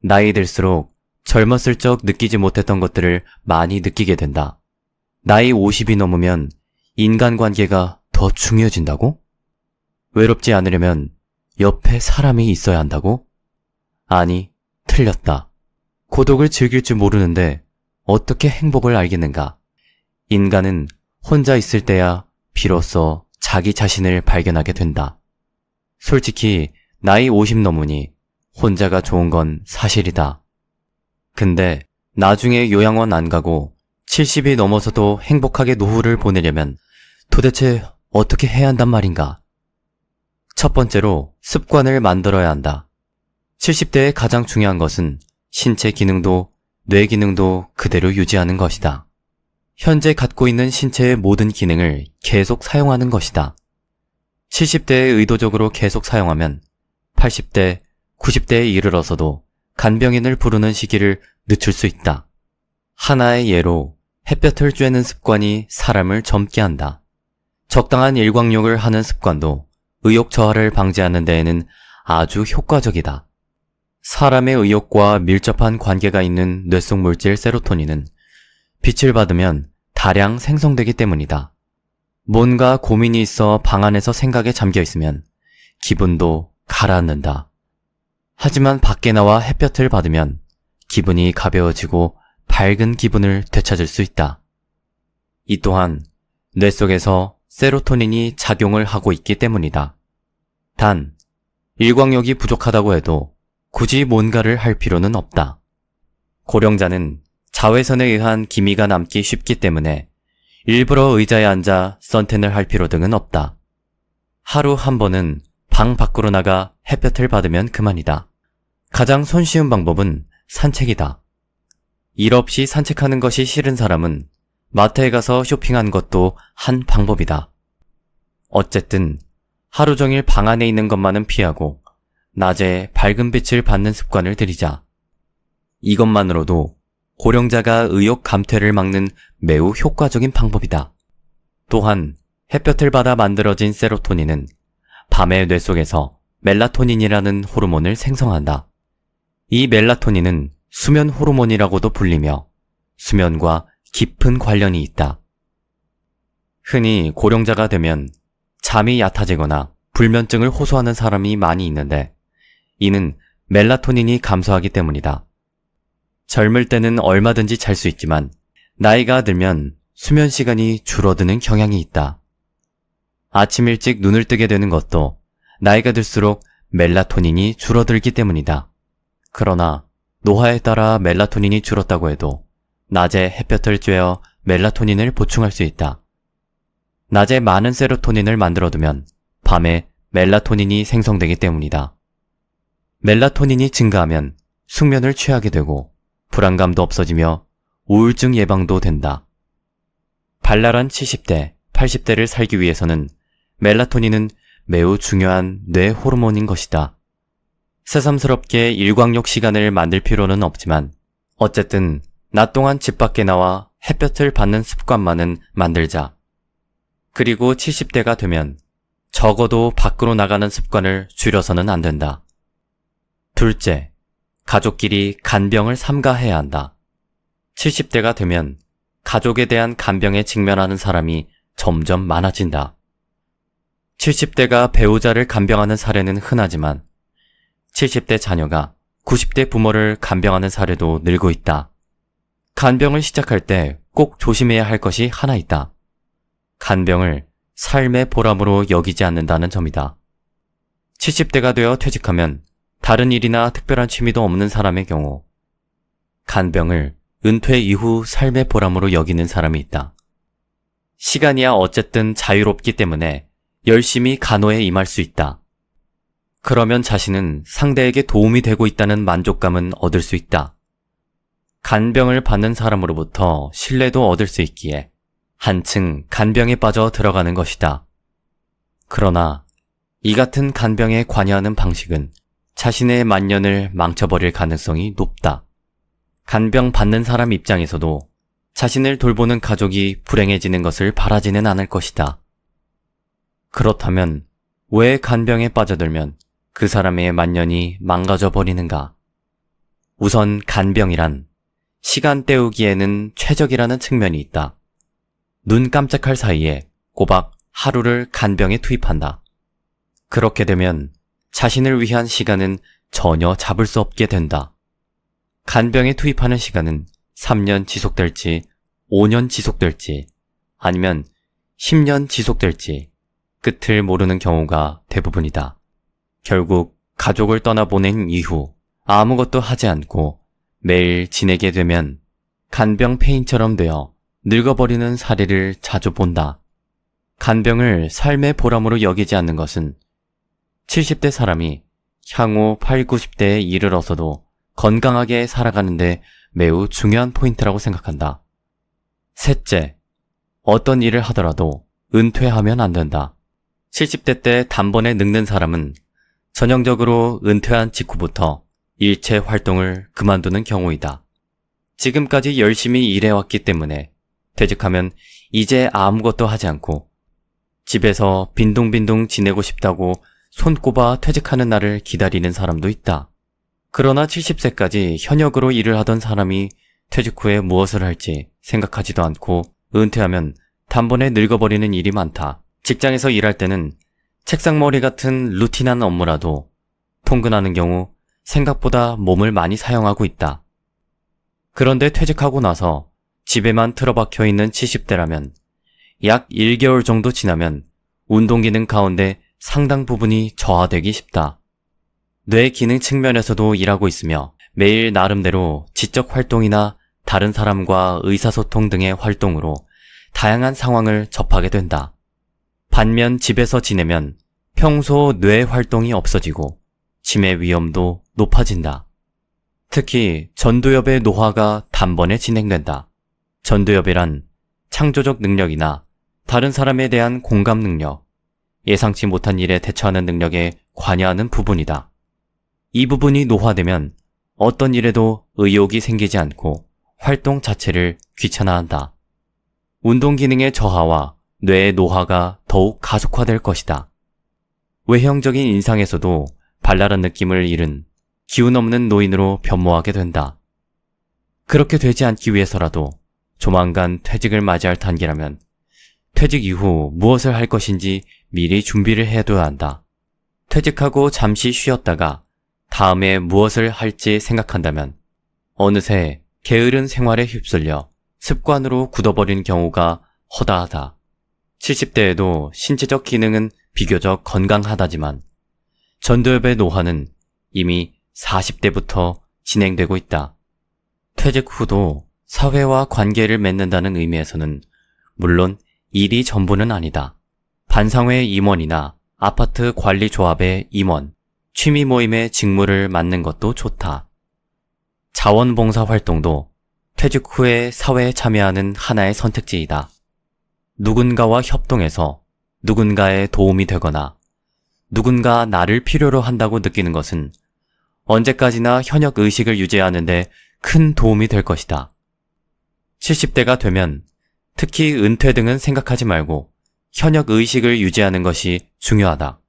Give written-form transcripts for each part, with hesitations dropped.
나이 들수록 젊었을 적 느끼지 못했던 것들을 많이 느끼게 된다. 나이 50이 넘으면 인간관계가 더 중요해진다고? 외롭지 않으려면 옆에 사람이 있어야 한다고? 아니, 틀렸다. 고독을 즐길 줄 모르는데 어떻게 행복을 알겠는가? 인간은 혼자 있을 때야 비로소 자기 자신을 발견하게 된다. 솔직히 나이 50 넘으니 혼자가 좋은 건 사실이다. 근데 나중에 요양원 안 가고 70이 넘어서도 행복하게 노후를 보내려면 도대체 어떻게 해야 한단 말인가? 첫 번째로 습관을 만들어야 한다. 70대의 가장 중요한 것은 신체 기능도 뇌 기능도 그대로 유지하는 것이다. 현재 갖고 있는 신체의 모든 기능을 계속 사용하는 것이다. 70대에 의도적으로 계속 사용하면 80대, 90대에 이르러서도 간병인을 부르는 시기를 늦출 수 있다. 하나의 예로 햇볕을 쬐는 습관이 사람을 젊게 한다. 적당한 일광욕을 하는 습관도 의욕 저하를 방지하는 데에는 아주 효과적이다. 사람의 의욕과 밀접한 관계가 있는 뇌속 물질 세로토닌은 빛을 받으면 다량 생성되기 때문이다. 뭔가 고민이 있어 방 안에서 생각에 잠겨 있으면 기분도 가라앉는다. 하지만 밖에 나와 햇볕을 받으면 기분이 가벼워지고 밝은 기분을 되찾을 수 있다. 이 또한 뇌 속에서 세로토닌이 작용을 하고 있기 때문이다. 단, 일광욕이 부족하다고 해도 굳이 뭔가를 할 필요는 없다. 고령자는 자외선에 의한 기미가 남기 쉽기 때문에 일부러 의자에 앉아 선탠을 할 필요 등은 없다. 하루 한 번은 방 밖으로 나가 햇볕을 받으면 그만이다. 가장 손쉬운 방법은 산책이다. 일 없이 산책하는 것이 싫은 사람은 마트에 가서 쇼핑한 것도 한 방법이다. 어쨌든 하루 종일 방 안에 있는 것만은 피하고 낮에 밝은 빛을 받는 습관을 들이자. 이것만으로도 고령자가 의욕 감퇴를 막는 매우 효과적인 방법이다. 또한 햇볕을 받아 만들어진 세로토닌은 밤에 뇌 속에서 멜라토닌이라는 호르몬을 생성한다. 이 멜라토닌은 수면 호르몬이라고도 불리며 수면과 깊은 관련이 있다. 흔히 고령자가 되면 잠이 얕아지거나 불면증을 호소하는 사람이 많이 있는데 이는 멜라토닌이 감소하기 때문이다. 젊을 때는 얼마든지 잘 수 있지만 나이가 들면 수면 시간이 줄어드는 경향이 있다. 아침 일찍 눈을 뜨게 되는 것도 나이가 들수록 멜라토닌이 줄어들기 때문이다. 그러나 노화에 따라 멜라토닌이 줄었다고 해도 낮에 햇볕을 쬐어 멜라토닌을 보충할 수 있다. 낮에 많은 세로토닌을 만들어두면 밤에 멜라토닌이 생성되기 때문이다. 멜라토닌이 증가하면 숙면을 취하게 되고 불안감도 없어지며 우울증 예방도 된다. 발랄한 70대, 80대를 살기 위해서는 멜라토닌은 매우 중요한 뇌 호르몬인 것이다. 새삼스럽게 일광욕 시간을 만들 필요는 없지만 어쨌든 낮 동안 집 밖에 나와 햇볕을 받는 습관만은 만들자. 그리고 70대가 되면 적어도 밖으로 나가는 습관을 줄여서는 안 된다. 둘째, 가족끼리 간병을 삼가해야 한다. 70대가 되면 가족에 대한 간병에 직면하는 사람이 점점 많아진다. 70대가 배우자를 간병하는 사례는 흔하지만 70대 자녀가 90대 부모를 간병하는 사례도 늘고 있다. 간병을 시작할 때 꼭 조심해야 할 것이 하나 있다. 간병을 삶의 보람으로 여기지 않는다는 점이다. 70대가 되어 퇴직하면 다른 일이나 특별한 취미도 없는 사람의 경우 간병을 은퇴 이후 삶의 보람으로 여기는 사람이 있다. 시간이야 어쨌든 자유롭기 때문에 열심히 간호에 임할 수 있다. 그러면 자신은 상대에게 도움이 되고 있다는 만족감은 얻을 수 있다. 간병을 받는 사람으로부터 신뢰도 얻을 수 있기에 한층 간병에 빠져 들어가는 것이다. 그러나 이 같은 간병에 관여하는 방식은 자신의 만년을 망쳐버릴 가능성이 높다. 간병 받는 사람 입장에서도 자신을 돌보는 가족이 불행해지는 것을 바라지는 않을 것이다. 그렇다면 왜 간병에 빠져들면 그 사람의 만년이 망가져 버리는가? 우선 간병이란 시간 때우기에는 최적이라는 측면이 있다. 눈 깜짝할 사이에 꼬박 하루를 간병에 투입한다. 그렇게 되면 자신을 위한 시간은 전혀 잡을 수 없게 된다. 간병에 투입하는 시간은 3년 지속될지, 5년 지속될지, 아니면 10년 지속될지 끝을 모르는 경우가 대부분이다. 결국 가족을 떠나보낸 이후 아무것도 하지 않고 매일 지내게 되면 간병 폐인처럼 되어 늙어버리는 사례를 자주 본다. 간병을 삶의 보람으로 여기지 않는 것은 70대 사람이 향후 8, 90대에 이르러서도 건강하게 살아가는데 매우 중요한 포인트라고 생각한다. 셋째, 어떤 일을 하더라도 은퇴하면 안 된다. 70대 때 단번에 늙는 사람은 전형적으로 은퇴한 직후부터 일체 활동을 그만두는 경우이다. 지금까지 열심히 일해왔기 때문에 퇴직하면 이제 아무것도 하지 않고 집에서 빈둥빈둥 지내고 싶다고 손꼽아 퇴직하는 날을 기다리는 사람도 있다. 그러나 70세까지 현역으로 일을 하던 사람이 퇴직 후에 무엇을 할지 생각하지도 않고 은퇴하면 단번에 늙어버리는 일이 많다. 직장에서 일할 때는 책상머리 같은 루틴한 업무라도 통근하는 경우 생각보다 몸을 많이 사용하고 있다. 그런데 퇴직하고 나서 집에만 틀어박혀 있는 70대라면 약 1개월 정도 지나면 운동기능 가운데 상당 부분이 저하되기 쉽다. 뇌 기능 측면에서도 일하고 있으며 매일 나름대로 지적 활동이나 다른 사람과 의사소통 등의 활동으로 다양한 상황을 접하게 된다. 반면 집에서 지내면 평소 뇌 활동이 없어지고 치매 위험도 높아진다. 특히 전두엽의 노화가 단번에 진행된다. 전두엽이란 창조적 능력이나 다른 사람에 대한 공감 능력, 예상치 못한 일에 대처하는 능력에 관여하는 부분이다. 이 부분이 노화되면 어떤 일에도 의욕이 생기지 않고 활동 자체를 귀찮아한다. 운동 기능의 저하와 뇌의 노화가 더욱 가속화될 것이다. 외형적인 인상에서도 발랄한 느낌을 잃은 기운 없는 노인으로 변모하게 된다. 그렇게 되지 않기 위해서라도 조만간 퇴직을 맞이할 단계라면 퇴직 이후 무엇을 할 것인지 미리 준비를 해둬야 한다. 퇴직하고 잠시 쉬었다가 다음에 무엇을 할지 생각한다면 어느새 게으른 생활에 휩쓸려 습관으로 굳어버린 경우가 허다하다. 70대에도 신체적 기능은 비교적 건강하다지만 전두엽의 노화는 이미 40대부터 진행되고 있다. 퇴직 후도 사회와 관계를 맺는다는 의미에서는 물론 일이 전부는 아니다. 반상회 임원이나 아파트 관리조합의 임원, 취미 모임의 직무를 맡는 것도 좋다. 자원봉사 활동도 퇴직 후에 사회에 참여하는 하나의 선택지이다. 누군가와 협동해서 누군가의 도움이 되거나 누군가 나를 필요로 한다고 느끼는 것은 언제까지나 현역 의식을 유지하는데 큰 도움이 될 것이다. 70대가 되면 특히 은퇴 등은 생각하지 말고 현역 의식을 유지하는 것이 중요하다.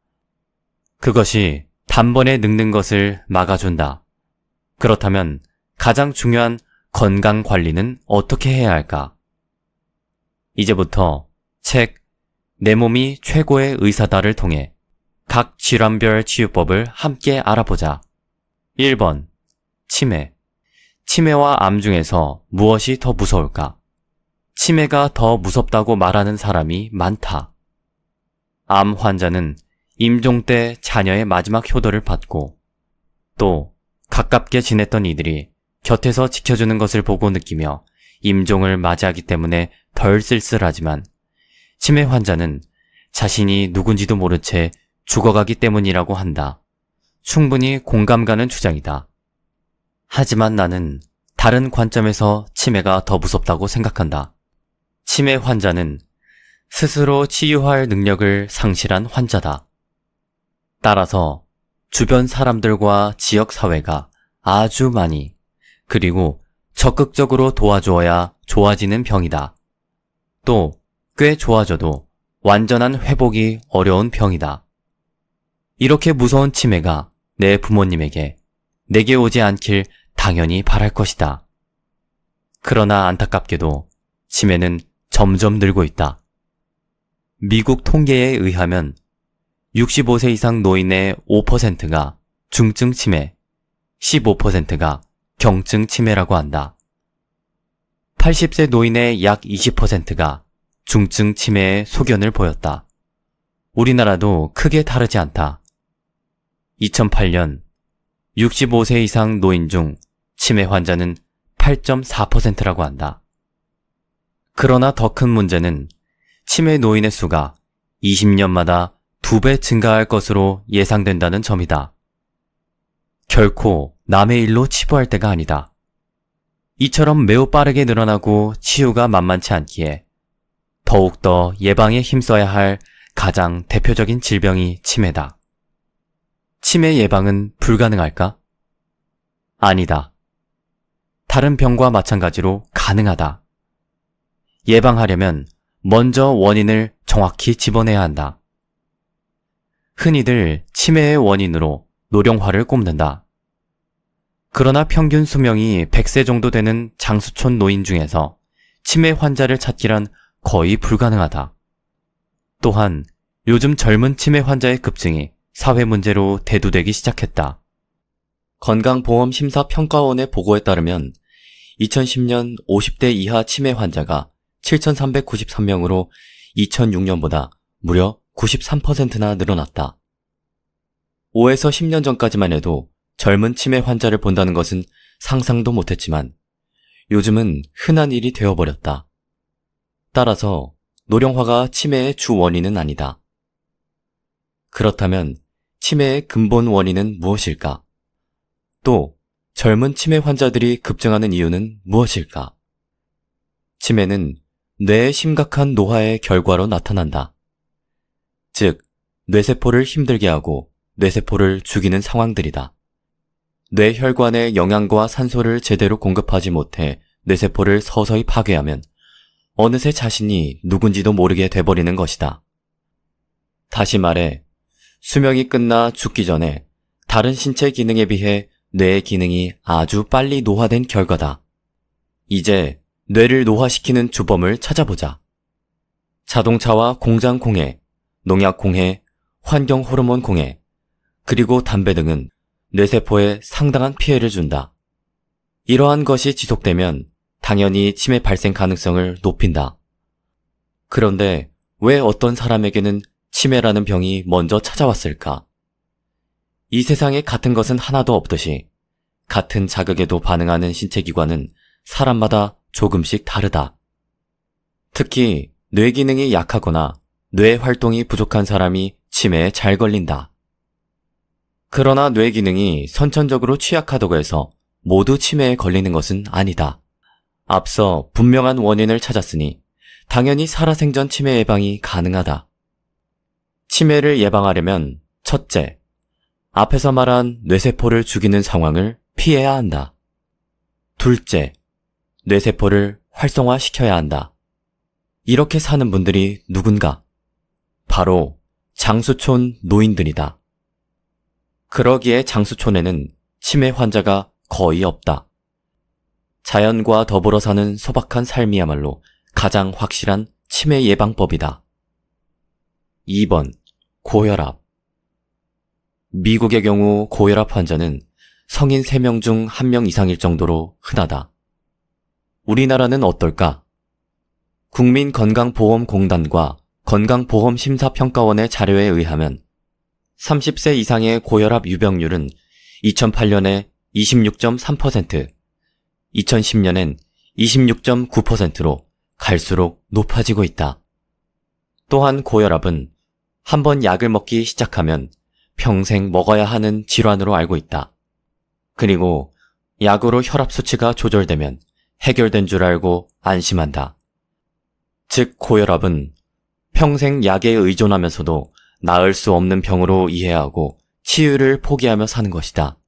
그것이 단번에 늙는 것을 막아준다. 그렇다면 가장 중요한 건강 관리는 어떻게 해야 할까? 이제부터 책 내 몸이 최고의 의사다를 통해 각 질환별 치유법을 함께 알아보자. 1번. 치매. 치매와 암 중에서 무엇이 더 무서울까? 치매가 더 무섭다고 말하는 사람이 많다. 암 환자는 임종 때 자녀의 마지막 효도를 받고 또 가깝게 지냈던 이들이 곁에서 지켜주는 것을 보고 느끼며 임종을 맞이하기 때문에 덜 쓸쓸하지만 치매 환자는 자신이 누군지도 모른 채 죽어가기 때문이라고 한다. 충분히 공감 가는 주장이다. 하지만 나는 다른 관점에서 치매가 더 무섭다고 생각한다. 치매 환자는 스스로 치유할 능력을 상실한 환자다. 따라서 주변 사람들과 지역 사회가 아주 많이 그리고 적극적으로 도와주어야 좋아지는 병이다. 또 꽤 좋아져도 완전한 회복이 어려운 병이다. 이렇게 무서운 치매가 내 부모님에게 내게 오지 않길 당연히 바랄 것이다. 그러나 안타깝게도 치매는 점점 늘고 있다. 미국 통계에 의하면 65세 이상 노인의 5%가 중증 치매, 15%가 경증 치매라고 한다. 80세 노인의 약 20%가 중증 치매의 소견을 보였다. 우리나라도 크게 다르지 않다. 2008년 65세 이상 노인 중 치매 환자는 8.4%라고 한다. 그러나 더 큰 문제는 치매 노인의 수가 20년마다 2배 증가할 것으로 예상된다는 점이다. 결코 남의 일로 치부할 때가 아니다. 이처럼 매우 빠르게 늘어나고 치유가 만만치 않기에 더욱더 예방에 힘써야 할 가장 대표적인 질병이 치매다. 치매 예방은 불가능할까? 아니다. 다른 병과 마찬가지로 가능하다. 예방하려면 먼저 원인을 정확히 집어내야 한다. 흔히들 치매의 원인으로 노령화를 꼽는다. 그러나 평균 수명이 100세 정도 되는 장수촌 노인 중에서 치매 환자를 찾기란 거의 불가능하다. 또한 요즘 젊은 치매 환자의 급증이 사회 문제로 대두되기 시작했다. 건강보험심사평가원의 보고에 따르면 2010년 50대 이하 치매 환자가 7,393명으로 2006년보다 무려 93%나 늘어났다. 5에서 10년 전까지만 해도 젊은 치매 환자를 본다는 것은 상상도 못했지만 요즘은 흔한 일이 되어버렸다. 따라서 노령화가 치매의 주 원인은 아니다. 그렇다면 치매의 근본 원인은 무엇일까? 또 젊은 치매 환자들이 급증하는 이유는 무엇일까? 치매는 뇌의 심각한 노화의 결과로 나타난다. 즉, 뇌세포를 힘들게 하고 뇌세포를 죽이는 상황들이다. 뇌혈관에 영양과 산소를 제대로 공급하지 못해 뇌세포를 서서히 파괴하면 어느새 자신이 누군지도 모르게 돼버리는 것이다. 다시 말해, 수명이 끝나 죽기 전에 다른 신체 기능에 비해 뇌의 기능이 아주 빨리 노화된 결과다. 이제 뇌를 노화시키는 주범을 찾아보자. 자동차와 공장 공해, 농약 공해, 환경 호르몬 공해, 그리고 담배 등은 뇌세포에 상당한 피해를 준다. 이러한 것이 지속되면 당연히 치매 발생 가능성을 높인다. 그런데 왜 어떤 사람에게는 치매라는 병이 먼저 찾아왔을까? 이 세상에 같은 것은 하나도 없듯이 같은 자극에도 반응하는 신체기관은 사람마다 조금씩 다르다. 특히 뇌 기능이 약하거나 뇌 활동이 부족한 사람이 치매에 잘 걸린다. 그러나 뇌 기능이 선천적으로 취약하다고 해서 모두 치매에 걸리는 것은 아니다. 앞서 분명한 원인을 찾았으니 당연히 살아생전 치매 예방이 가능하다. 치매를 예방하려면 첫째, 앞에서 말한 뇌세포를 죽이는 상황을 피해야 한다. 둘째, 뇌세포를 활성화시켜야 한다. 이렇게 사는 분들이 누군가? 바로 장수촌 노인들이다. 그러기에 장수촌에는 치매 환자가 거의 없다. 자연과 더불어 사는 소박한 삶이야말로 가장 확실한 치매 예방법이다. 2번, 고혈압. 미국의 경우 고혈압 환자는 성인 3명 중 1명 이상일 정도로 흔하다. 우리나라는 어떨까? 국민건강보험공단과 건강보험심사평가원의 자료에 의하면 30세 이상의 고혈압 유병률은 2008년에 26.3%, 2010년엔 26.9%로 갈수록 높아지고 있다. 또한 고혈압은 한번 약을 먹기 시작하면 평생 먹어야 하는 질환으로 알고 있다. 그리고 약으로 혈압 수치가 조절되면 해결된 줄 알고 안심한다. 즉 고혈압은 평생 약에 의존하면서도 나을 수 없는 병으로 이해하고 치유를 포기하며 사는 것이다.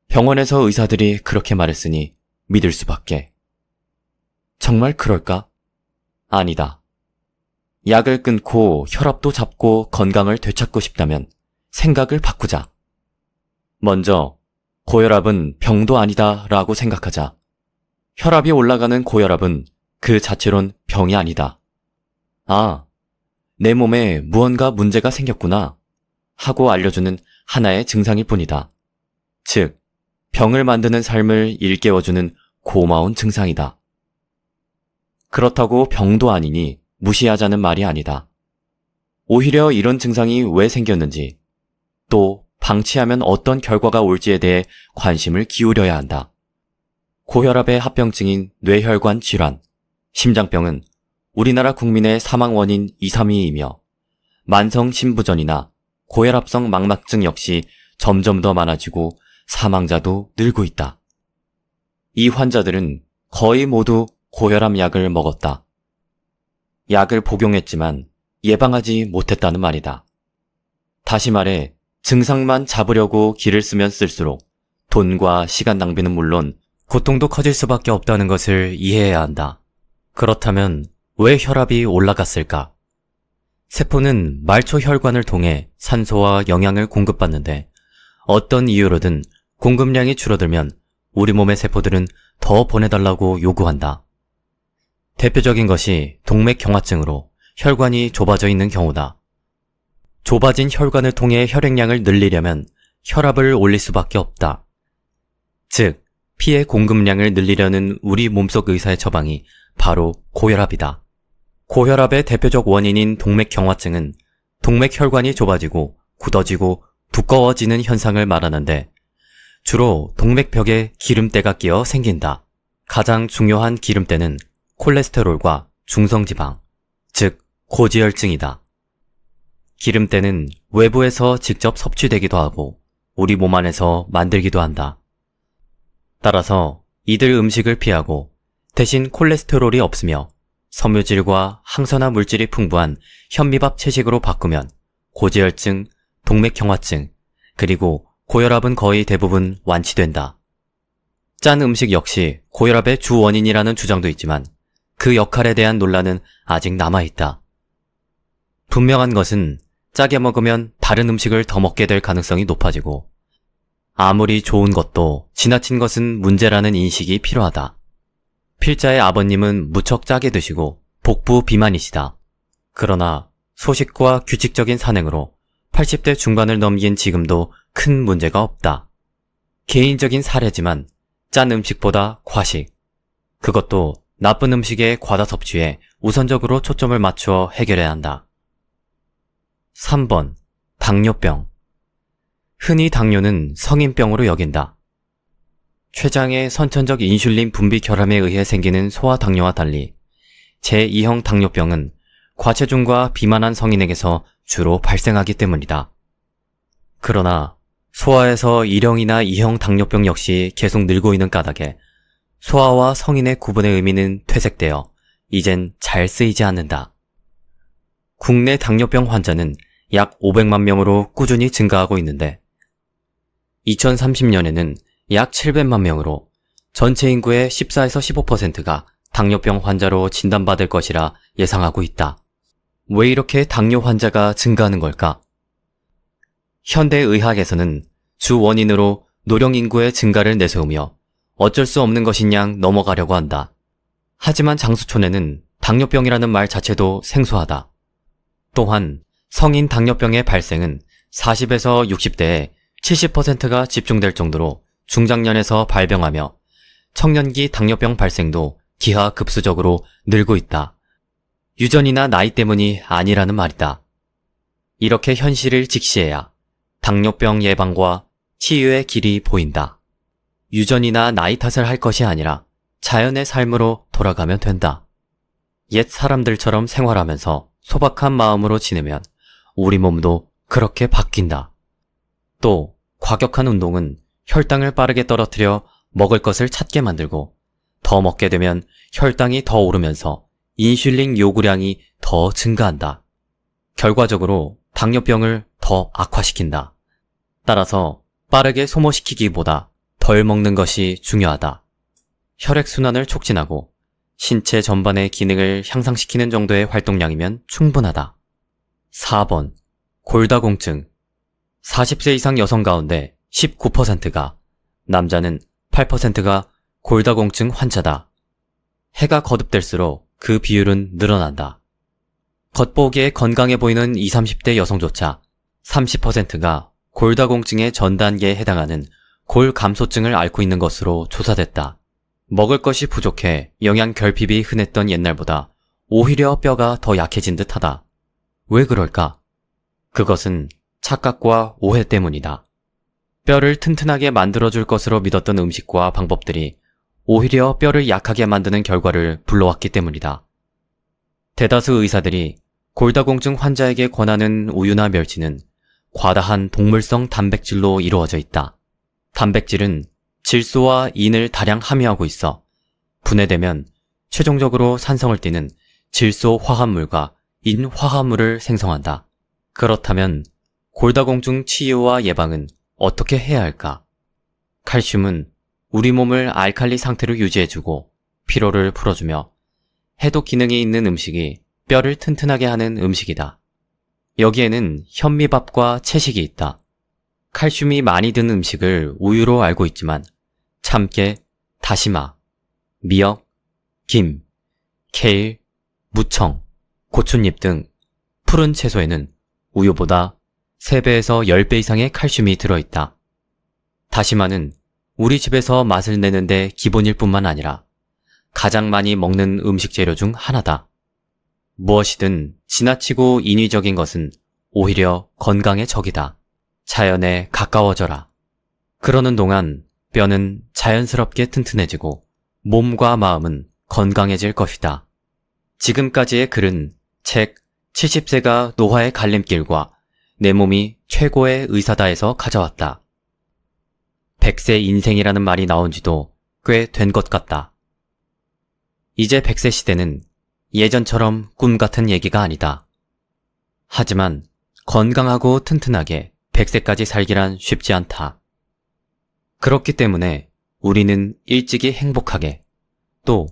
병원에서 의사들이 그렇게 말했으니 믿을 수밖에. 정말 그럴까? 아니다. 약을 끊고 혈압도 잡고 건강을 되찾고 싶다면 생각을 바꾸자. 먼저 고혈압은 병도 아니다 라고 생각하자. 혈압이 올라가는 고혈압은 그 자체론 병이 아니다. 아, 내 몸에 무언가 문제가 생겼구나 하고 알려주는 하나의 증상일 뿐이다. 즉, 병을 만드는 삶을 일깨워주는 고마운 증상이다. 그렇다고 병도 아니니 무시하자는 말이 아니다. 오히려 이런 증상이 왜 생겼는지, 또 방치하면 어떤 결과가 올지에 대해 관심을 기울여야 한다. 고혈압의 합병증인 뇌혈관 질환, 심장병은 우리나라 국민의 사망 원인 2, 3위이며 만성 심부전이나 고혈압성 망막증 역시 점점 더 많아지고 사망자도 늘고 있다. 이 환자들은 거의 모두 고혈압 약을 먹었다. 약을 복용했지만 예방하지 못했다는 말이다. 다시 말해 증상만 잡으려고 길을 쓰면 쓸수록 돈과 시간 낭비는 물론 고통도 커질 수밖에 없다는 것을 이해해야 한다. 그렇다면 왜 혈압이 올라갔을까? 세포는 말초 혈관을 통해 산소와 영양을 공급받는데 어떤 이유로든 공급량이 줄어들면 우리 몸의 세포들은 더 보내달라고 요구한다. 대표적인 것이 동맥경화증으로 혈관이 좁아져 있는 경우다. 좁아진 혈관을 통해 혈액량을 늘리려면 혈압을 올릴 수밖에 없다. 즉, 피의 공급량을 늘리려는 우리 몸속 의사의 처방이 바로 고혈압이다. 고혈압의 대표적 원인인 동맥경화증은 동맥혈관이 좁아지고 굳어지고 두꺼워지는 현상을 말하는데 주로 동맥벽에 기름때가 끼어 생긴다. 가장 중요한 기름때는 콜레스테롤과 중성지방, 즉 고지혈증이다. 기름때는 외부에서 직접 섭취되기도 하고 우리 몸 안에서 만들기도 한다. 따라서 이들 음식을 피하고 대신 콜레스테롤이 없으며 섬유질과 항산화 물질이 풍부한 현미밥 채식으로 바꾸면 고지혈증, 동맥경화증, 그리고 고혈압은 거의 대부분 완치된다. 짠 음식 역시 고혈압의 주 원인이라는 주장도 있지만 그 역할에 대한 논란은 아직 남아있다. 분명한 것은 짜게 먹으면 다른 음식을 더 먹게 될 가능성이 높아지고 아무리 좋은 것도 지나친 것은 문제라는 인식이 필요하다. 필자의 아버님은 무척 짜게 드시고 복부 비만이시다. 그러나 소식과 규칙적인 산행으로 80대 중반을 넘긴 지금도 큰 문제가 없다. 개인적인 사례지만 짠 음식보다 과식, 그것도 나쁜 음식의 과다 섭취에 우선적으로 초점을 맞추어 해결해야 한다. 3번. 당뇨병. 흔히 당뇨는 성인병으로 여긴다. 췌장의 선천적 인슐린 분비 결함에 의해 생기는 소아당뇨와 달리 제2형 당뇨병은 과체중과 비만한 성인에게서 주로 발생하기 때문이다. 그러나 소아에서 1형이나 2형 당뇨병 역시 계속 늘고 있는 까닭에 소아와 성인의 구분의 의미는 퇴색되어 이젠 잘 쓰이지 않는다. 국내 당뇨병 환자는 약 500만 명으로 꾸준히 증가하고 있는데 2030년에는 약 700만 명으로 전체 인구의 14에서 15%가 당뇨병 환자로 진단받을 것이라 예상하고 있다. 왜 이렇게 당뇨 환자가 증가하는 걸까? 현대의학에서는 주 원인으로 노령 인구의 증가를 내세우며 어쩔 수 없는 것인 양 넘어가려고 한다. 하지만 장수촌에는 당뇨병이라는 말 자체도 생소하다. 또한 성인 당뇨병의 발생은 40에서 60대에 70%가 집중될 정도로 중장년에서 발병하며 청년기 당뇨병 발생도 기하급수적으로 늘고 있다. 유전이나 나이 때문이 아니라는 말이다. 이렇게 현실을 직시해야 당뇨병 예방과 치유의 길이 보인다. 유전이나 나이 탓을 할 것이 아니라 자연의 삶으로 돌아가면 된다. 옛 사람들처럼 생활하면서 소박한 마음으로 지내면 우리 몸도 그렇게 바뀐다. 또 과격한 운동은 혈당을 빠르게 떨어뜨려 먹을 것을 찾게 만들고 더 먹게 되면 혈당이 더 오르면서 인슐린 요구량이 더 증가한다. 결과적으로 당뇨병을 더 악화시킨다. 따라서 빠르게 소모시키기보다 덜 먹는 것이 중요하다. 혈액순환을 촉진하고 신체 전반의 기능을 향상시키는 정도의 활동량이면 충분하다. 4번. 골다공증. 40세 이상 여성 가운데 19%가 남자는 8%가 골다공증 환자다. 해가 거듭될수록 그 비율은 늘어난다. 겉보기에 건강해 보이는 20, 30대 여성조차 30%가 골다공증의 전 단계에 해당하는 골감소증을 앓고 있는 것으로 조사됐다. 먹을 것이 부족해 영양 결핍이 흔했던 옛날보다 오히려 뼈가 더 약해진 듯하다. 왜 그럴까? 그것은 착각과 오해 때문이다. 뼈를 튼튼하게 만들어줄 것으로 믿었던 음식과 방법들이 오히려 뼈를 약하게 만드는 결과를 불러왔기 때문이다. 대다수 의사들이 골다공증 환자에게 권하는 우유나 멸치는 과다한 동물성 단백질로 이루어져 있다. 단백질은 질소와 인을 다량 함유하고 있어 분해되면 최종적으로 산성을 띠는 질소 화합물과 인 화합물을 생성한다. 그렇다면 골다공증 치유와 예방은 어떻게 해야 할까? 칼슘은 우리 몸을 알칼리 상태로 유지해주고 피로를 풀어주며 해독 기능이 있는 음식이 뼈를 튼튼하게 하는 음식이다. 여기에는 현미밥과 채식이 있다. 칼슘이 많이 든 음식을 우유로 알고 있지만 참깨, 다시마, 미역, 김, 케일, 무청, 고춧잎 등 푸른 채소에는 우유보다 3배에서 10배 이상의 칼슘이 들어있다. 다시마는 우리 집에서 맛을 내는데 기본일 뿐만 아니라 가장 많이 먹는 음식 재료 중 하나다. 무엇이든 지나치고 인위적인 것은 오히려 건강의 적이다. 자연에 가까워져라. 그러는 동안 뼈는 자연스럽게 튼튼해지고 몸과 마음은 건강해질 것이다. 지금까지의 글은 책 70세가 노화의 갈림길과 내 몸이 최고의 의사다에서 가져왔다. 100세 인생이라는 말이 나온 지도 꽤 된 것 같다. 이제 100세 시대는 예전처럼 꿈 같은 얘기가 아니다. 하지만 건강하고 튼튼하게 100세까지 살기란 쉽지 않다. 그렇기 때문에 우리는 일찍이 행복하게 또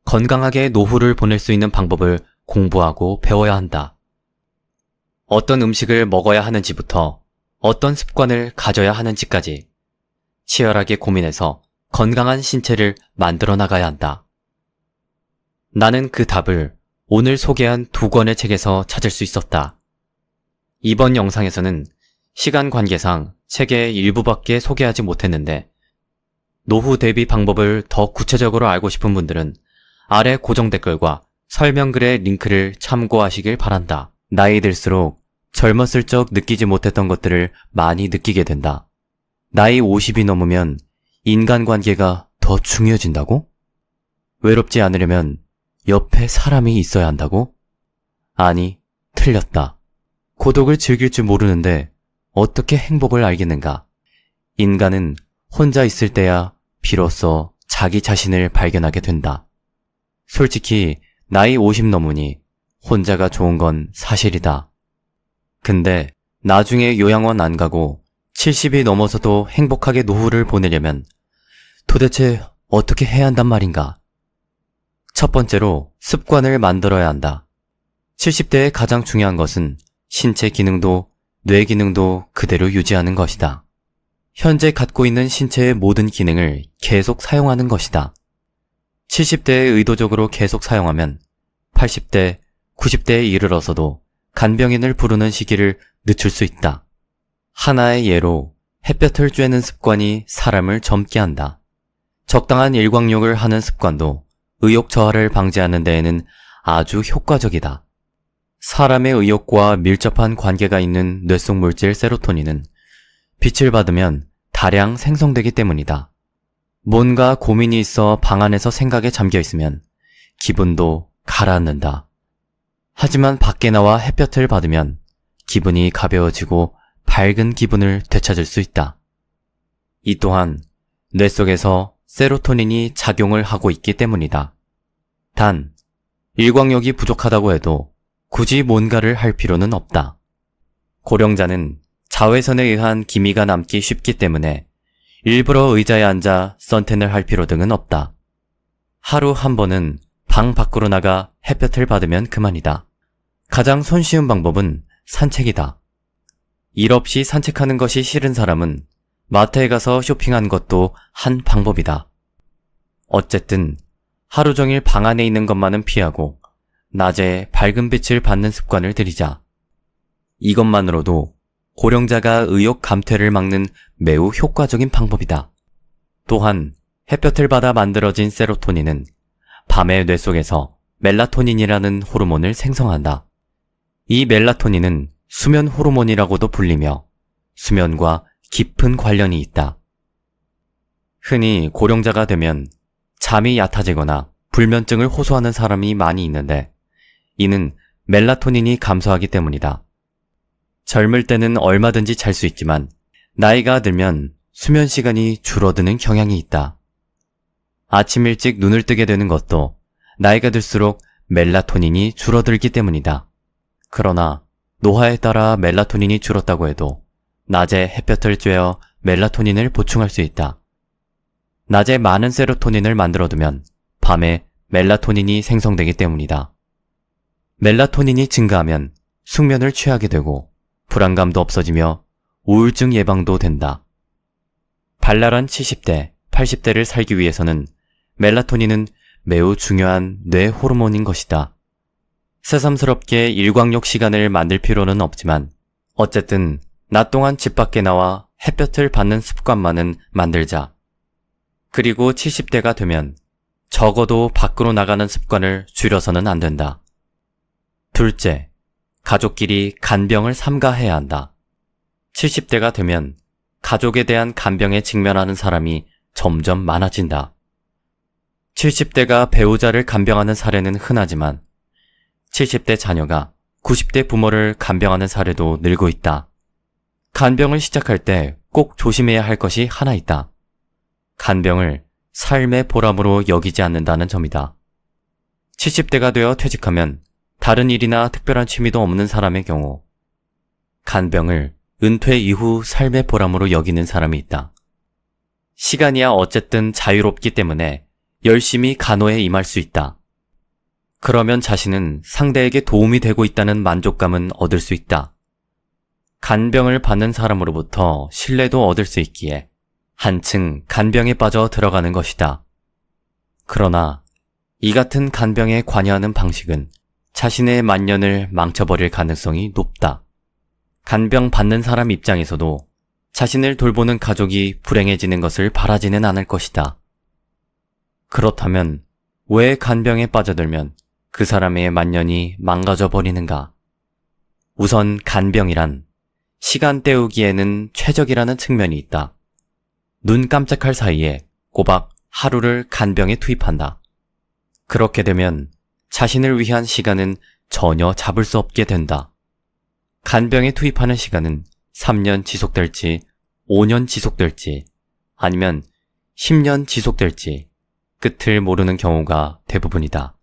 건강하게 노후를 보낼 수 있는 방법을 공부하고 배워야 한다. 어떤 음식을 먹어야 하는지부터 어떤 습관을 가져야 하는지까지 치열하게 고민해서 건강한 신체를 만들어 나가야 한다. 나는 그 답을 오늘 소개한 2권의 책에서 찾을 수 있었다. 이번 영상에서는 시간 관계상 책의 일부밖에 소개하지 못했는데 노후 대비 방법을 더 구체적으로 알고 싶은 분들은 아래 고정 댓글과 설명글의 링크를 참고하시길 바란다. 나이 들수록 젊었을 적 느끼지 못했던 것들을 많이 느끼게 된다. 나이 50이 넘으면 인간관계가 더 중요해진다고? 외롭지 않으려면 옆에 사람이 있어야 한다고? 아니, 틀렸다. 고독을 즐길 줄 모르는데 어떻게 행복을 알겠는가? 인간은 혼자 있을 때야 비로소 자기 자신을 발견하게 된다. 솔직히 나이 50 넘으니 혼자가 좋은 건 사실이다. 근데 나중에 요양원 안 가고 70이 넘어서도 행복하게 노후를 보내려면 도대체 어떻게 해야 한단 말인가? 첫 번째로 습관을 만들어야 한다. 70대에 가장 중요한 것은 신체 기능도 뇌 기능도 그대로 유지하는 것이다. 현재 갖고 있는 신체의 모든 기능을 계속 사용하는 것이다. 70대에 의도적으로 계속 사용하면 80대, 90대에 이르러서도 간병인을 부르는 시기를 늦출 수 있다. 하나의 예로 햇볕을 쬐는 습관이 사람을 젊게 한다. 적당한 일광욕을 하는 습관도 의욕 저하를 방지하는 데에는 아주 효과적이다. 사람의 의욕과 밀접한 관계가 있는 뇌속 물질 세로토닌은 빛을 받으면 다량 생성되기 때문이다. 뭔가 고민이 있어 방 안에서 생각에 잠겨 있으면 기분도 가라앉는다. 하지만 밖에 나와 햇볕을 받으면 기분이 가벼워지고 밝은 기분을 되찾을 수 있다. 이 또한 뇌 속에서 세로토닌이 작용을 하고 있기 때문이다. 단, 일광욕이 부족하다고 해도 굳이 뭔가를 할 필요는 없다. 고령자는 자외선에 의한 기미가 남기 쉽기 때문에 일부러 의자에 앉아 선탠을 할 필요 등은 없다. 하루 한 번은 방 밖으로 나가 햇볕을 받으면 그만이다. 가장 손쉬운 방법은 산책이다. 일 없이 산책하는 것이 싫은 사람은 마트에 가서 쇼핑한 것도 한 방법이다. 어쨌든 하루 종일 방 안에 있는 것만은 피하고 낮에 밝은 빛을 받는 습관을 들이자. 이것만으로도 고령자가 의욕 감퇴를 막는 매우 효과적인 방법이다. 또한 햇볕을 받아 만들어진 세로토닌은 밤에 뇌 속에서 멜라토닌이라는 호르몬을 생성한다. 이 멜라토닌은 수면 호르몬이라고도 불리며 수면과 깊은 관련이 있다. 흔히 고령자가 되면 잠이 얕아지거나 불면증을 호소하는 사람이 많이 있는데 이는 멜라토닌이 감소하기 때문이다. 젊을 때는 얼마든지 잘 수 있지만 나이가 들면 수면 시간이 줄어드는 경향이 있다. 아침 일찍 눈을 뜨게 되는 것도 나이가 들수록 멜라토닌이 줄어들기 때문이다. 그러나 노화에 따라 멜라토닌이 줄었다고 해도 낮에 햇볕을 쬐어 멜라토닌을 보충할 수 있다. 낮에 많은 세로토닌을 만들어두면 밤에 멜라토닌이 생성되기 때문이다. 멜라토닌이 증가하면 숙면을 취하게 되고 불안감도 없어지며 우울증 예방도 된다. 발랄한 70대, 80대를 살기 위해서는 멜라토닌은 매우 중요한 뇌 호르몬인 것이다. 새삼스럽게 일광욕 시간을 만들 필요는 없지만 어쨌든 낮 동안 집 밖에 나와 햇볕을 받는 습관만은 만들자. 그리고 70대가 되면 적어도 밖으로 나가는 습관을 줄여서는 안 된다. 둘째, 가족끼리 간병을 삼가해야 한다. 70대가 되면 가족에 대한 간병에 직면하는 사람이 점점 많아진다. 70대가 배우자를 간병하는 사례는 흔하지만 70대 자녀가 90대 부모를 간병하는 사례도 늘고 있다. 간병을 시작할 때 꼭 조심해야 할 것이 하나 있다. 간병을 삶의 보람으로 여기지 않는다는 점이다. 70대가 되어 퇴직하면 다른 일이나 특별한 취미도 없는 사람의 경우 간병을 은퇴 이후 삶의 보람으로 여기는 사람이 있다. 시간이야 어쨌든 자유롭기 때문에 열심히 간호에 임할 수 있다. 그러면 자신은 상대에게 도움이 되고 있다는 만족감은 얻을 수 있다. 간병을 받는 사람으로부터 신뢰도 얻을 수 있기에 한층 간병에 빠져 들어가는 것이다. 그러나 이 같은 간병에 관여하는 방식은 자신의 만년을 망쳐버릴 가능성이 높다. 간병 받는 사람 입장에서도 자신을 돌보는 가족이 불행해지는 것을 바라지는 않을 것이다. 그렇다면 왜 간병에 빠져들면 그 사람의 만년이 망가져 버리는가? 우선 간병이란 시간 때우기에는 최적이라는 측면이 있다. 눈 깜짝할 사이에 꼬박 하루를 간병에 투입한다. 그렇게 되면 자신을 위한 시간은 전혀 잡을 수 없게 된다. 간병에 투입하는 시간은 3년 지속될지 5년 지속될지 아니면 10년 지속될지 끝을 모르는 경우가 대부분이다.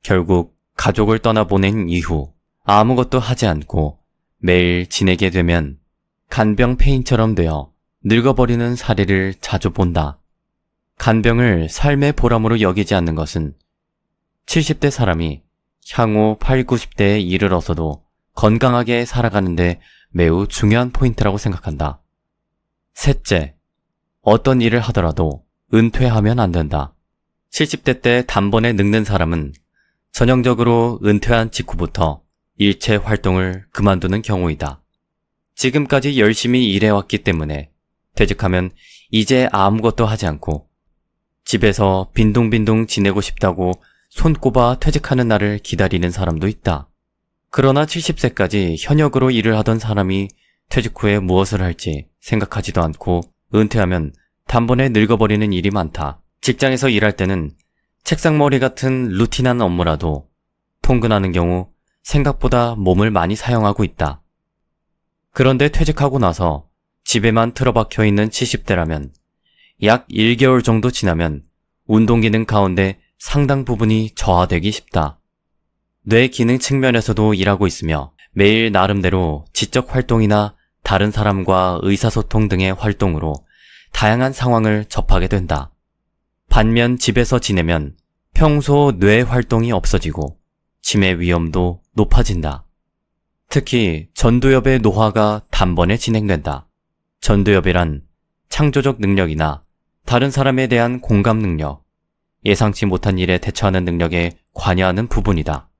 결국 가족을 떠나보낸 이후 아무것도 하지 않고 매일 지내게 되면 간병 폐인처럼 되어 늙어버리는 사례를 자주 본다. 간병을 삶의 보람으로 여기지 않는 것은 70대 사람이 향후 8, 90대에 이르러서도 건강하게 살아가는데 매우 중요한 포인트라고 생각한다. 셋째, 어떤 일을 하더라도 은퇴하면 안 된다. 70대 때 단번에 늙는 사람은 전형적으로 은퇴한 직후부터 일체 활동을 그만두는 경우이다. 지금까지 열심히 일해왔기 때문에 퇴직하면 이제 아무것도 하지 않고 집에서 빈둥빈둥 지내고 싶다고 손꼽아 퇴직하는 날을 기다리는 사람도 있다. 그러나 70세까지 현역으로 일을 하던 사람이 퇴직 후에 무엇을 할지 생각하지도 않고 은퇴하면 단번에 늙어버리는 일이 많다. 직장에서 일할 때는 책상머리 같은 루틴한 업무라도 통근하는 경우 생각보다 몸을 많이 사용하고 있다. 그런데 퇴직하고 나서 집에만 틀어박혀 있는 70대라면 약 1개월 정도 지나면 운동기능 가운데 상당 부분이 저하되기 쉽다. 뇌 기능 측면에서도 일하고 있으며 매일 나름대로 지적 활동이나 다른 사람과 의사소통 등의 활동으로 다양한 상황을 접하게 된다. 반면 집에서 지내면 평소 뇌 활동이 없어지고 치매 위험도 높아진다. 특히 전두엽의 노화가 단번에 진행된다. 전두엽이란 창조적 능력이나 다른 사람에 대한 공감 능력, 예상치 못한 일에 대처하는 능력에 관여하는 부분이다.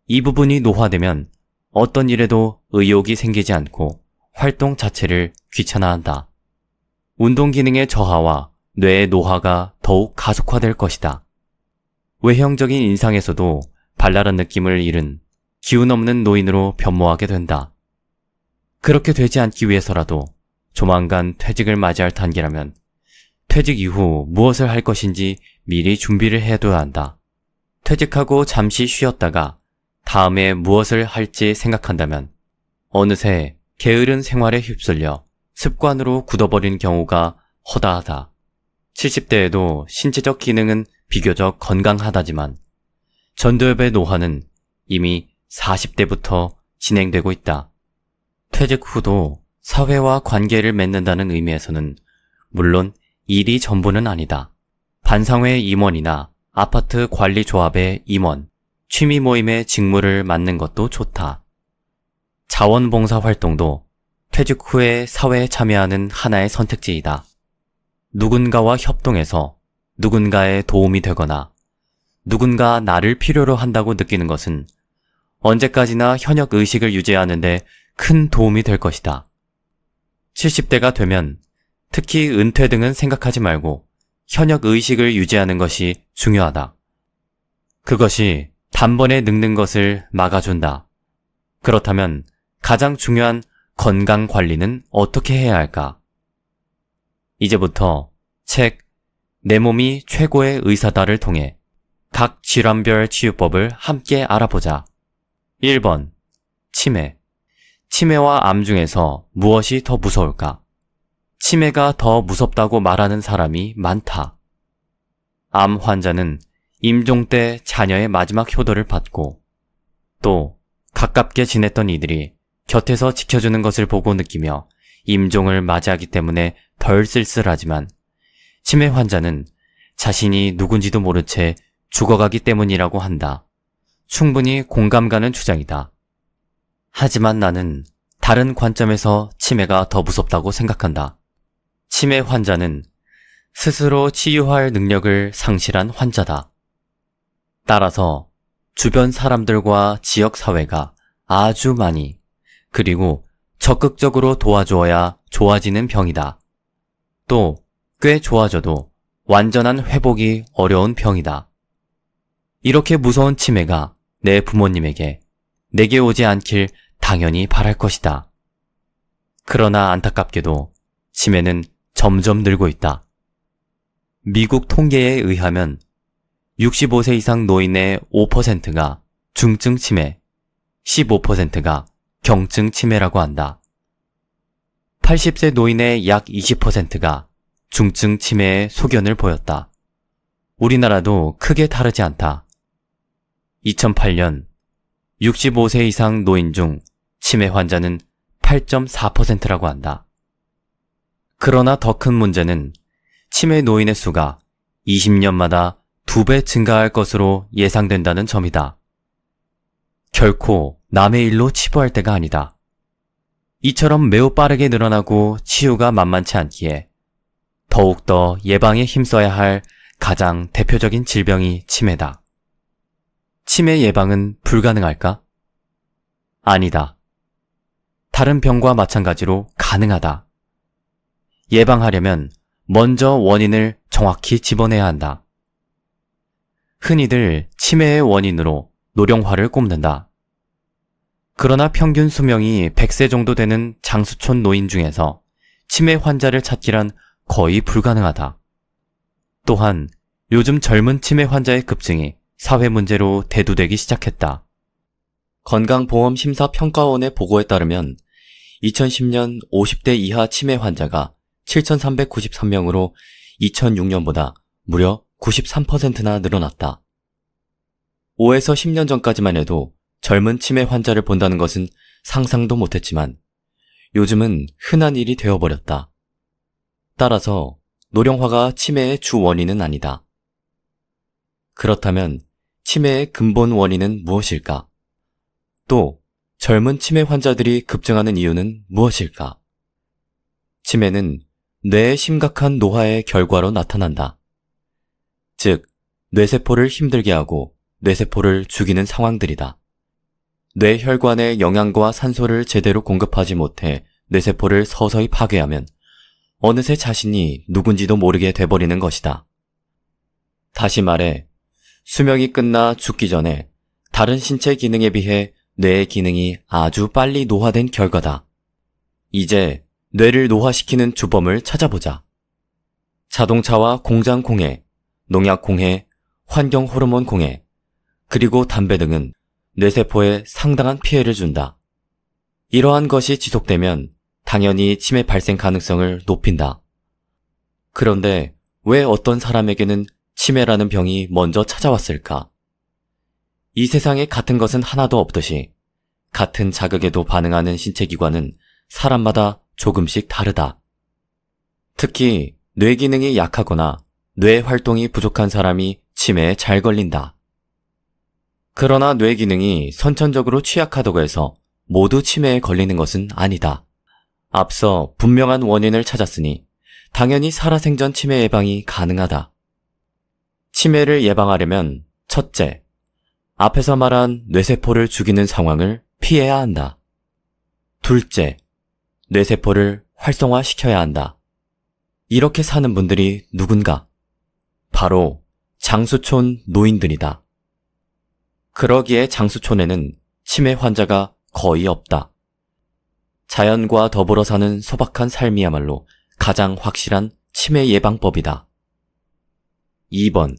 이 부분이 노화되면 어떤 일에도 의욕이 생기지 않고 활동 자체를 귀찮아한다. 운동 기능의 저하와 뇌의 노화가 더욱 가속화될 것이다. 외형적인 인상에서도 발랄한 느낌을 잃은 기운 없는 노인으로 변모하게 된다. 그렇게 되지 않기 위해서라도 조만간 퇴직을 맞이할 단계라면 퇴직 이후 무엇을 할 것인지 미리 준비를 해둬야 한다. 퇴직하고 잠시 쉬었다가 다음에 무엇을 할지 생각한다면 어느새 게으른 생활에 휩쓸려 습관으로 굳어버린 경우가 허다하다. 70대에도 신체적 기능은 비교적 건강하다지만 전두엽의 노화는 이미 40대부터 진행되고 있다. 퇴직 후도 사회와 관계를 맺는다는 의미에서는 물론 일이 전부는 아니다. 반상회 임원이나 아파트 관리조합의 임원, 취미 모임의 직무를 맡는 것도 좋다. 자원봉사 활동도 퇴직 후에 사회에 참여하는 하나의 선택지이다. 누군가와 협동해서 누군가의 도움이 되거나 누군가 나를 필요로 한다고 느끼는 것은 언제까지나 현역 의식을 유지하는데 큰 도움이 될 것이다. 70대가 되면 특히 은퇴 등은 생각하지 말고 현역 의식을 유지하는 것이 중요하다. 그것이 단번에 늙는 것을 막아준다. 그렇다면 가장 중요한 건강 관리는 어떻게 해야 할까? 이제부터 책 내 몸이 최고의 의사다를 통해 각 질환별 치유법을 함께 알아보자. 1번. 치매. 치매와 암 중에서 무엇이 더 무서울까? 치매가 더 무섭다고 말하는 사람이 많다. 암 환자는 임종 때 자녀의 마지막 효도를 받고 또 가깝게 지냈던 이들이 곁에서 지켜주는 것을 보고 느끼며 임종을 맞이하기 때문에 덜 쓸쓸하지만 치매 환자는 자신이 누군지도 모른 채 죽어가기 때문이라고 한다. 충분히 공감 가는 주장이다. 하지만 나는 다른 관점에서 치매가 더 무섭다고 생각한다. 치매 환자는 스스로 치유할 능력을 상실한 환자다. 따라서 주변 사람들과 지역 사회가 아주 많이 그리고 적극적으로 도와주어야 좋아지는 병이다. 또 꽤 좋아져도 완전한 회복이 어려운 병이다. 이렇게 무서운 치매가 내 부모님에게 내게 오지 않길 당연히 바랄 것이다. 그러나 안타깝게도 치매는 점점 늘고 있다. 미국 통계에 의하면 65세 이상 노인의 5%가 중증 치매, 15%가 경증 치매라고 한다. 80세 노인의 약 20%가 중증 치매의 소견을 보였다. 우리나라도 크게 다르지 않다. 2008년 65세 이상 노인 중 치매 환자는 8.4%라고 한다. 그러나 더 큰 문제는 치매 노인의 수가 20년마다 2배 증가할 것으로 예상된다는 점이다. 결코 남의 일로 치부할 때가 아니다. 이처럼 매우 빠르게 늘어나고 치유가 만만치 않기에 더욱더 예방에 힘써야 할 가장 대표적인 질병이 치매다. 치매 예방은 불가능할까? 아니다. 다른 병과 마찬가지로 가능하다. 예방하려면 먼저 원인을 정확히 집어내야 한다. 흔히들 치매의 원인으로 노령화를 꼽는다. 그러나 평균 수명이 100세 정도 되는 장수촌 노인 중에서 치매 환자를 찾기란 거의 불가능하다. 또한 요즘 젊은 치매 환자의 급증이 사회 문제로 대두되기 시작했다. 건강보험심사평가원의 보고에 따르면 2010년 50대 이하 치매 환자가 7,393명으로 2006년보다 무려 93%나 늘어났다. 5에서 10년 전까지만 해도 젊은 치매 환자를 본다는 것은 상상도 못했지만 요즘은 흔한 일이 되어버렸다. 따라서 노령화가 치매의 주 원인은 아니다. 그렇다면 치매의 근본 원인은 무엇일까? 또 젊은 치매 환자들이 급증하는 이유는 무엇일까? 치매는 뇌의 심각한 노화의 결과로 나타난다. 즉, 뇌세포를 힘들게 하고 뇌세포를 죽이는 상황들이다. 뇌혈관에 영양과 산소를 제대로 공급하지 못해 뇌세포를 서서히 파괴하면 어느새 자신이 누군지도 모르게 돼버리는 것이다. 다시 말해, 수명이 끝나 죽기 전에 다른 신체 기능에 비해 뇌의 기능이 아주 빨리 노화된 결과다. 이제 뇌를 노화시키는 주범을 찾아보자. 자동차와 공장 공해, 농약 공해, 환경 호르몬 공해, 그리고 담배 등은 뇌세포에 상당한 피해를 준다. 이러한 것이 지속되면 당연히 치매 발생 가능성을 높인다. 그런데 왜 어떤 사람에게는 치매라는 병이 먼저 찾아왔을까? 이 세상에 같은 것은 하나도 없듯이 같은 자극에도 반응하는 신체 기관은 사람마다 조금씩 다르다. 특히 뇌 기능이 약하거나 뇌 활동이 부족한 사람이 치매에 잘 걸린다. 그러나 뇌 기능이 선천적으로 취약하다고 해서 모두 치매에 걸리는 것은 아니다. 앞서 분명한 원인을 찾았으니 당연히 살아생전 치매 예방이 가능하다. 치매를 예방하려면 첫째, 앞에서 말한 뇌세포를 죽이는 상황을 피해야 한다. 둘째, 뇌세포를 활성화시켜야 한다. 이렇게 사는 분들이 누군가? 바로 장수촌 노인들이다. 그러기에 장수촌에는 치매 환자가 거의 없다. 자연과 더불어 사는 소박한 삶이야말로 가장 확실한 치매 예방법이다. 2번,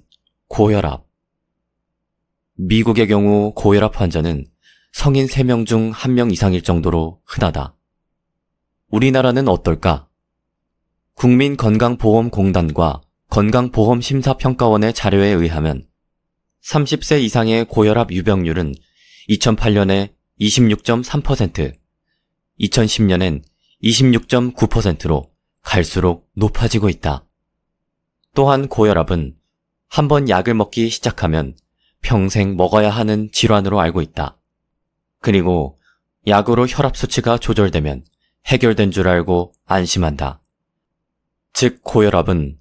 고혈압. 미국의 경우 고혈압 환자는 성인 3명 중 1명 이상일 정도로 흔하다. 우리나라는 어떨까? 국민건강보험공단과 건강보험심사평가원의 자료에 의하면 30세 이상의 고혈압 유병률은 2008년에 26.3%, 2010년엔 26.9%로 갈수록 높아지고 있다. 또한 고혈압은 한번 약을 먹기 시작하면 평생 먹어야 하는 질환으로 알고 있다. 그리고 약으로 혈압 수치가 조절되면 해결된 줄 알고 안심한다. 즉, 고혈압은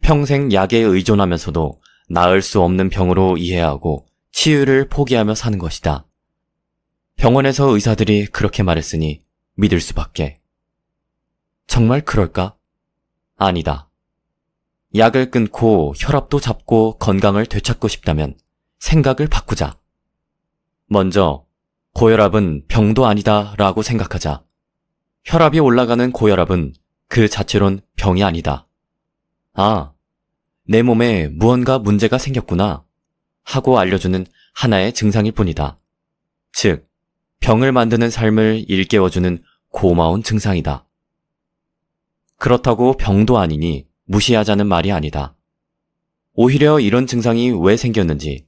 평생 약에 의존하면서도 나을 수 없는 병으로 이해하고 치유를 포기하며 사는 것이다. 병원에서 의사들이 그렇게 말했으니 믿을 수밖에. 정말 그럴까? 아니다. 약을 끊고 혈압도 잡고 건강을 되찾고 싶다면 생각을 바꾸자. 먼저 고혈압은 병도 아니다 라고 생각하자. 혈압이 올라가는 고혈압은 그 자체론 병이 아니다. 아, 내 몸에 무언가 문제가 생겼구나 하고 알려주는 하나의 증상일 뿐이다. 즉, 병을 만드는 삶을 일깨워주는 고마운 증상이다. 그렇다고 병도 아니니 무시하자는 말이 아니다. 오히려 이런 증상이 왜 생겼는지,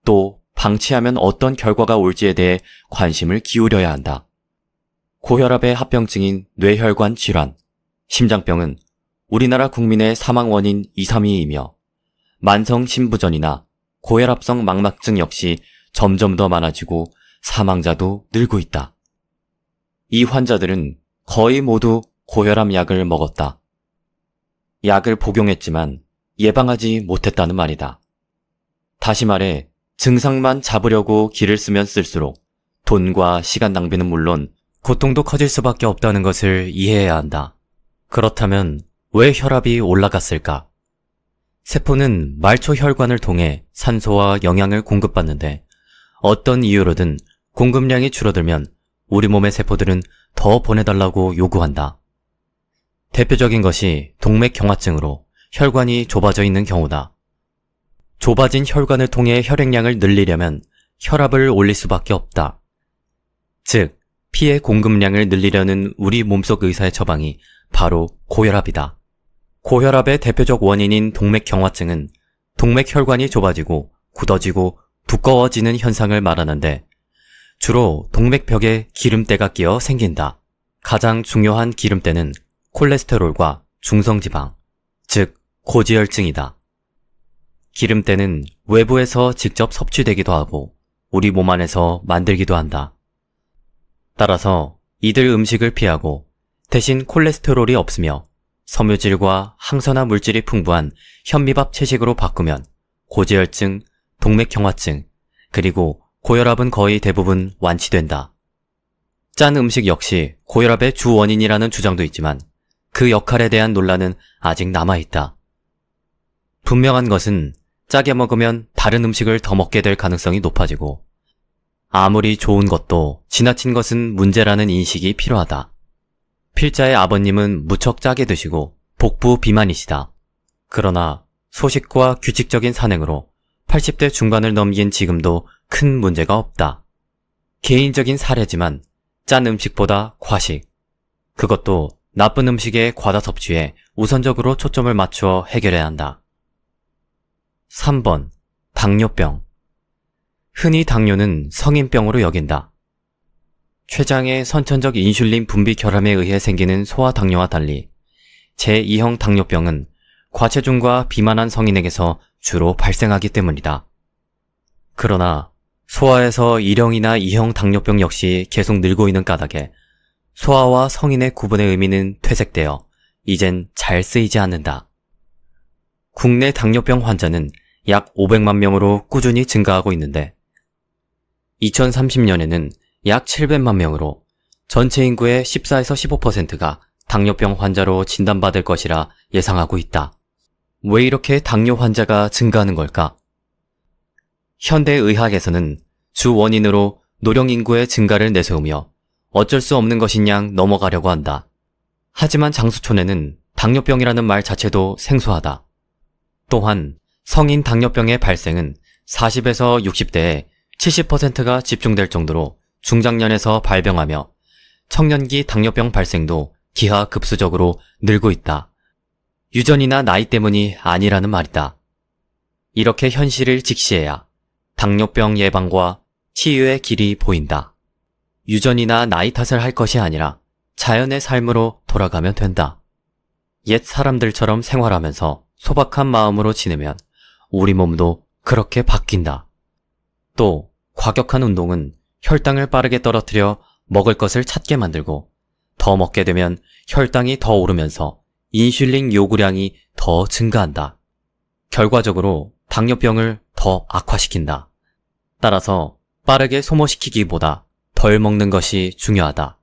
또 방치하면 어떤 결과가 올지에 대해 관심을 기울여야 한다. 고혈압의 합병증인 뇌혈관 질환, 심장병은 우리나라 국민의 사망 원인 2, 3위이며 만성 심부전이나 고혈압성 망막증 역시 점점 더 많아지고 사망자도 늘고 있다. 이 환자들은 거의 모두 고혈압 약을 먹었다. 약을 복용했지만 예방하지 못했다는 말이다. 다시 말해 증상만 잡으려고 길을 쓰면 쓸수록 돈과 시간 낭비는 물론 고통도 커질 수밖에 없다는 것을 이해해야 한다. 그렇다면 왜 혈압이 올라갔을까? 세포는 말초 혈관을 통해 산소와 영양을 공급받는데 어떤 이유로든 공급량이 줄어들면 우리 몸의 세포들은 더 보내달라고 요구한다. 대표적인 것이 동맥경화증으로 혈관이 좁아져 있는 경우다. 좁아진 혈관을 통해 혈액량을 늘리려면 혈압을 올릴 수밖에 없다. 즉, 피의 공급량을 늘리려는 우리 몸속 의사의 처방이 바로 고혈압이다. 고혈압의 대표적 원인인 동맥경화증은 동맥혈관이 좁아지고 굳어지고 두꺼워지는 현상을 말하는데 주로 동맥벽에 기름때가 끼어 생긴다. 가장 중요한 기름때는 콜레스테롤과 중성지방, 즉 고지혈증이다. 기름때는 외부에서 직접 섭취되기도 하고 우리 몸 안에서 만들기도 한다. 따라서 이들 음식을 피하고 대신 콜레스테롤이 없으며 섬유질과 항산화 물질이 풍부한 현미밥 채식으로 바꾸면 고지혈증, 동맥경화증, 그리고 고혈압은 거의 대부분 완치된다. 짠 음식 역시 고혈압의 주 원인이라는 주장도 있지만 그 역할에 대한 논란은 아직 남아있다. 분명한 것은 짜게 먹으면 다른 음식을 더 먹게 될 가능성이 높아지고 아무리 좋은 것도 지나친 것은 문제라는 인식이 필요하다. 필자의 아버님은 무척 짜게 드시고 복부 비만이시다. 그러나 소식과 규칙적인 산행으로 80대 중반을 넘긴 지금도 큰 문제가 없다. 개인적인 사례지만 짠 음식보다 과식, 그것도 나쁜 음식의 과다 섭취에 우선적으로 초점을 맞추어 해결해야 한다. 3번. 당뇨병. 흔히 당뇨는 성인병으로 여긴다. 췌장의 선천적 인슐린 분비 결함에 의해 생기는 소아당뇨와 달리 제2형 당뇨병은 과체중과 비만한 성인에게서 주로 발생하기 때문이다. 그러나 소아에서 1형이나 2형 당뇨병 역시 계속 늘고 있는 까닭에 소아와 성인의 구분의 의미는 퇴색되어 이젠 잘 쓰이지 않는다. 국내 당뇨병 환자는 약 500만 명으로 꾸준히 증가하고 있는데 2030년에는 약 700만 명으로 전체 인구의 14에서 15%가 당뇨병 환자로 진단받을 것이라 예상하고 있다. 왜 이렇게 당뇨 환자가 증가하는 걸까? 현대의학에서는 주 원인으로 노령 인구의 증가를 내세우며 어쩔 수 없는 것인 양 넘어가려고 한다. 하지만 장수촌에는 당뇨병이라는 말 자체도 생소하다. 또한 성인 당뇨병의 발생은 40에서 60대에 70%가 집중될 정도로 중장년에서 발병하며 청년기 당뇨병 발생도 기하급수적으로 늘고 있다. 유전이나 나이 때문이 아니라는 말이다. 이렇게 현실을 직시해야 당뇨병 예방과 치유의 길이 보인다. 유전이나 나이 탓을 할 것이 아니라 자연의 삶으로 돌아가면 된다. 옛 사람들처럼 생활하면서 소박한 마음으로 지내면 우리 몸도 그렇게 바뀐다. 또 과격한 운동은 혈당을 빠르게 떨어뜨려 먹을 것을 찾게 만들고 더 먹게 되면 혈당이 더 오르면서 인슐린 요구량이 더 증가한다. 결과적으로 당뇨병을 더 악화시킨다. 따라서 빠르게 소모시키기보다 덜 먹는 것이 중요하다.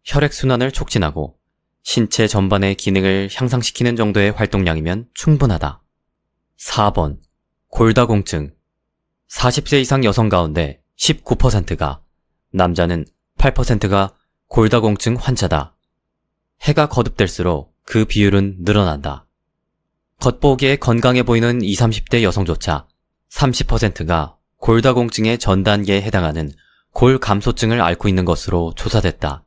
혈액순환을 촉진하고 신체 전반의 기능을 향상시키는 정도의 활동량이면 충분하다. 4번. 골다공증. 40세 이상 여성 가운데 19%가, 남자는 8%가 골다공증 환자다. 해가 거듭될수록 그 비율은 늘어난다. 겉보기에 건강해 보이는 20, 30대 여성조차 30%가 골다공증의 전 단계에 해당하는 골감소증을 앓고 있는 것으로 조사됐다.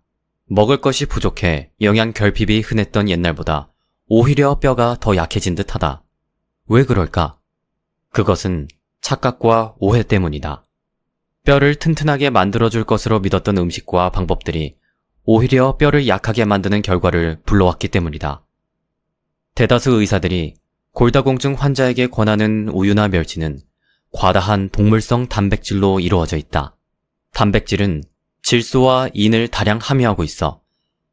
먹을 것이 부족해 영양 결핍이 흔했던 옛날보다 오히려 뼈가 더 약해진 듯하다. 왜 그럴까? 그것은 착각과 오해 때문이다. 뼈를 튼튼하게 만들어줄 것으로 믿었던 음식과 방법들이 오히려 뼈를 약하게 만드는 결과를 불러왔기 때문이다. 대다수 의사들이 골다공증 환자에게 권하는 우유나 멸치는 과다한 동물성 단백질로 이루어져 있다. 단백질은 질소와 인을 다량 함유하고 있어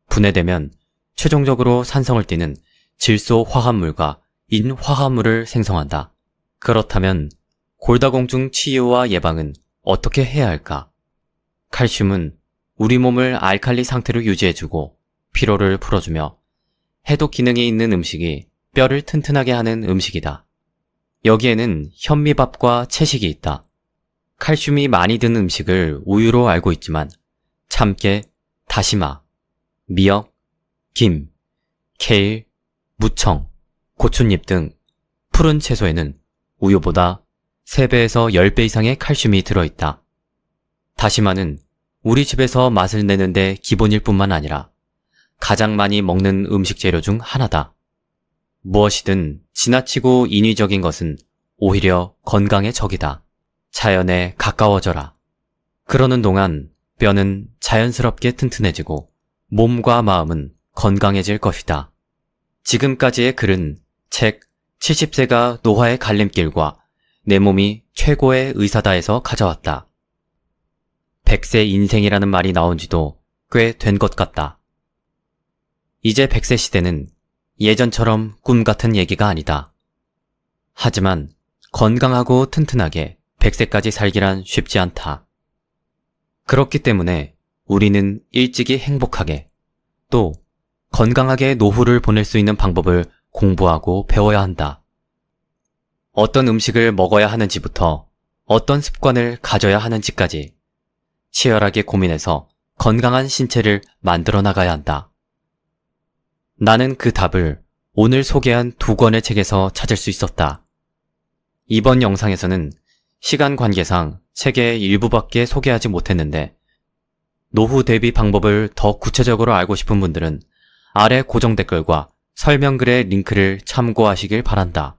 분해되면 최종적으로 산성을 띠는 질소 화합물과 인 화합물을 생성한다. 그렇다면 골다공증 치유와 예방은 어떻게 해야 할까? 칼슘은 우리 몸을 알칼리 상태로 유지해주고 피로를 풀어주며 해독 기능이 있는 음식이 뼈를 튼튼하게 하는 음식이다. 여기에는 현미밥과 채식이 있다. 칼슘이 많이 든 음식을 우유로 알고 있지만 참깨, 다시마, 미역, 김, 케일, 무청, 고춧잎 등 푸른 채소에는 우유보다 3배에서 10배 이상의 칼슘이 들어있다. 다시마는 우리 집에서 맛을 내는데 기본일 뿐만 아니라 가장 많이 먹는 음식 재료 중 하나다. 무엇이든 지나치고 인위적인 것은 오히려 건강의 적이다. 자연에 가까워져라. 그러는 동안 뼈는 자연스럽게 튼튼해지고 몸과 마음은 건강해질 것이다. 지금까지의 글은 책 70세가 노화의 갈림길과 내 몸이 최고의 의사다에서 가져왔다. 100세 인생이라는 말이 나온 지도 꽤 된 것 같다. 이제 100세 시대는 예전처럼 꿈 같은 얘기가 아니다. 하지만 건강하고 튼튼하게 100세까지 살기란 쉽지 않다. 그렇기 때문에 우리는 일찍이 행복하게 또 건강하게 노후를 보낼 수 있는 방법을 공부하고 배워야 한다. 어떤 음식을 먹어야 하는지부터 어떤 습관을 가져야 하는지까지 치열하게 고민해서 건강한 신체를 만들어 나가야 한다. 나는 그 답을 오늘 소개한 2권의 책에서 찾을 수 있었다. 이번 영상에서는 시간 관계상 책의 일부밖에 소개하지 못했는데 노후 대비 방법을 더 구체적으로 알고 싶은 분들은 아래 고정 댓글과 설명글의 링크를 참고하시길 바란다.